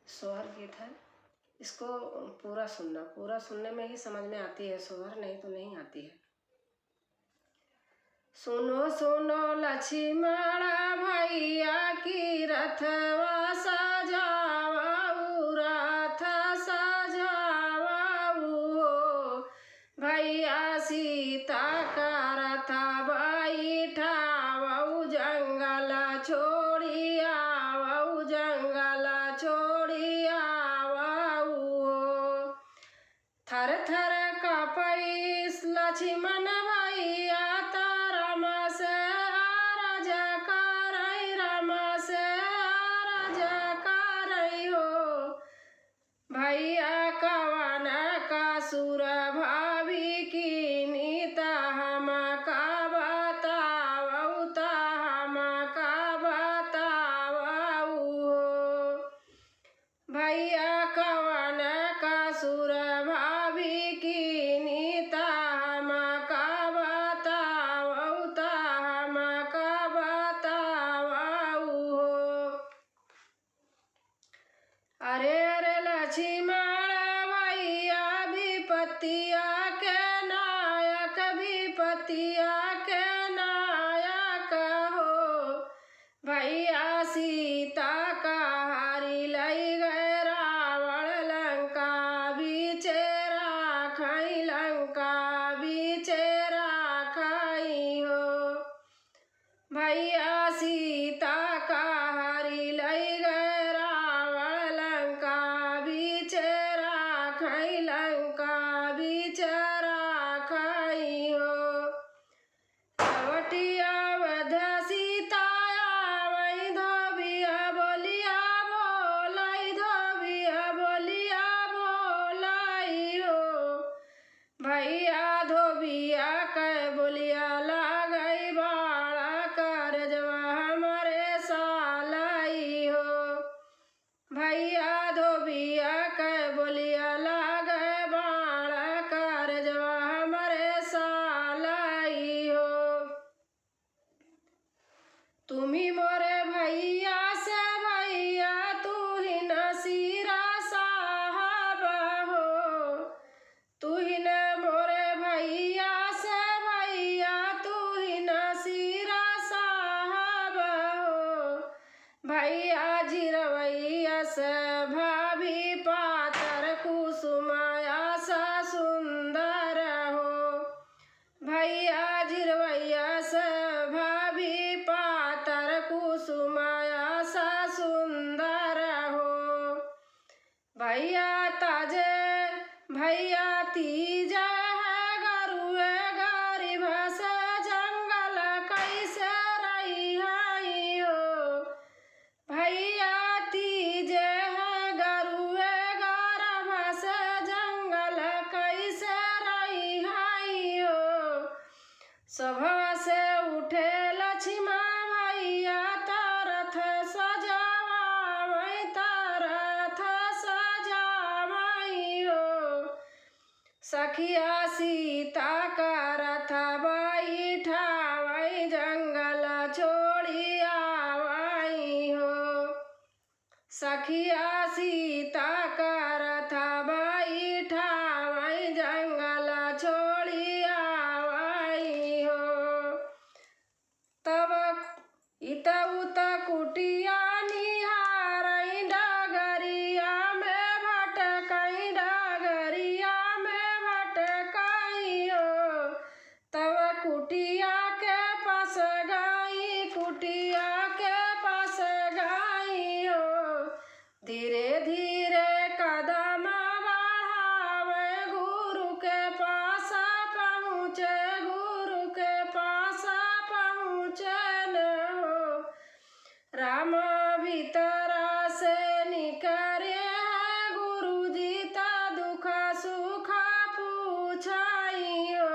सोहर गीत है। इसको पूरा सुनना, पूरा सुनने में ही समझ में आती है सोहर, नहीं तो नहीं आती है। सुनो सुनो लक्ष्मण भैया की रथवा सजावाऊ, रथ सजावाऊ हो। भैया सीता का रथ बैठावऊ, जंगल छोड़ी आवऊ, जंगल छोड़ी आवऊ हो। थर थर कापैस लक्ष्मण भैया राम से आरज करई, राम से आरज करई हो। भैया कवन का सुर भाभी की नीता हम का बतावऊ, ता हम का बतावऊ हो। भैया कवन का सुर भाभी की नीता हम का बतावऊ, ता हम का बतावऊ हो। अरे अरे लक्ष्मण भैया विपत्तिया के नायक, विपत्तिया के नायक हो। भैया सीता का हारी लई गए रावण, लंका बीचे राखई, लंका बीचे राखई हो। भैया सीता का हारी लई गए रावण, लंका बीचे राखई, लंका बीचे राखई हो। कवटिया वध सीता आवई, धोबिया बोलिया बोलई, धोबिया बोलिया बोलई हो। भैया धोबिया के बोलिया लागई, बाड़ा करजवा हमारे सालई हो। भैया धोबिया के बोलिया लागई, बाड़ा करजवा हमारे सालई हो। तुम्ही मोरे भैया से भैया तू ही न सिरा साहब हो। तू ही न मोरे भैया से भैया तू ही न सिरा साहब हो। भैया जिरवैया से भाभी पातर, कुसुमाया सा सुंदर हो। भैया जिरवैया से भाभी पातर, कुसुमाया सा सुंदर हो। भैया ताजे भैया तीज है गरुए गरीब से, जंगल कैसे रही है हो। भैया तीज है गरुए गरीब से, जंगल कैसे रही है हो। सभा से उठे लक्ष्मण भैया, तरथ सजावई, तरथ सजावई हो। सखिया सीता का रथ बैठावई, जंगल छोड़ी आवई हो। सखिया सीता का रथ बैठावई, जंगल छोड़ी आवई हो। तब इत उत कुटिया निहारई, डगरिया में भटकई, डगरिया में भटकई हो। तब कुटिया के पास गई, कुटिया के पास गई हो। धीरे धीरे कदम बढ़ावे, गुरु के पास पहुँचे, गुरु के पास पहुँचे न हो। राम भीतर से निकरे है, गुरु जी ता दुख सुख पूछाई हो।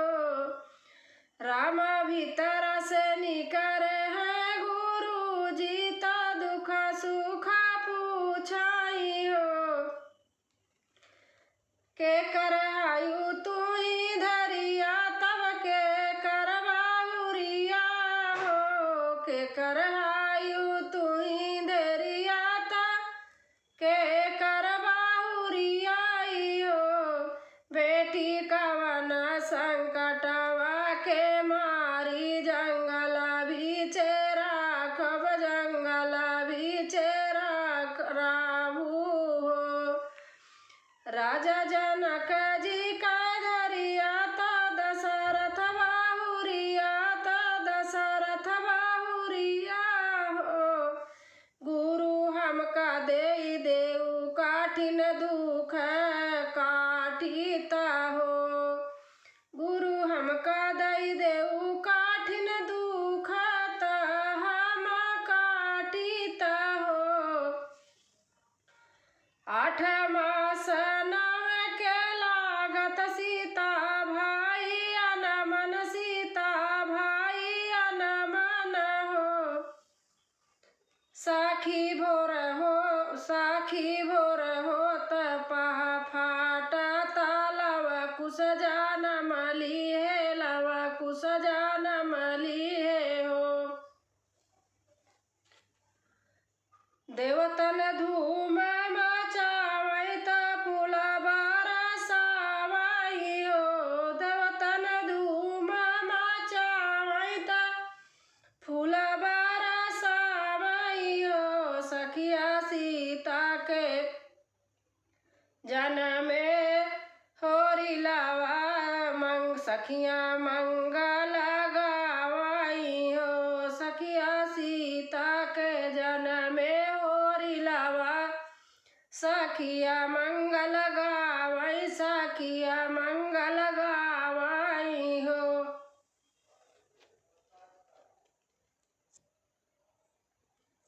राम भीतर से निकरे है, गुरु जी ता दुख सुख पूछाई हो। के कर आयु तू ही धरिया, तब के कर बाहुरिया हो। के कर आयु तू ही धरिया, तब के कर राजा जनक जी का धरिया ता दशरथ बाहुरिया ता दशरथ बाहुरिया हो। गुरु हमका दे देऊ काठिन दुख काटिता हो। गुरु हमका दे देऊ काठिन दुख हम काटिता हो। 8 मास नव के लागत सीता भाई अनमन सीता भाई अनमन हो। साखी भोर हो तपह फाटत लव कुश जानम लिए लव कुश जानम लिए हो। देवतन धूम मचावत फूल बरसावई हो। देवतन धूम मचावत फूल बरसावई हो। सखिया सीता के जनमे होरी लावा सखिया मंगल गावई हो। सखिया सीता के जनमे होरी लावा सखिया मंगल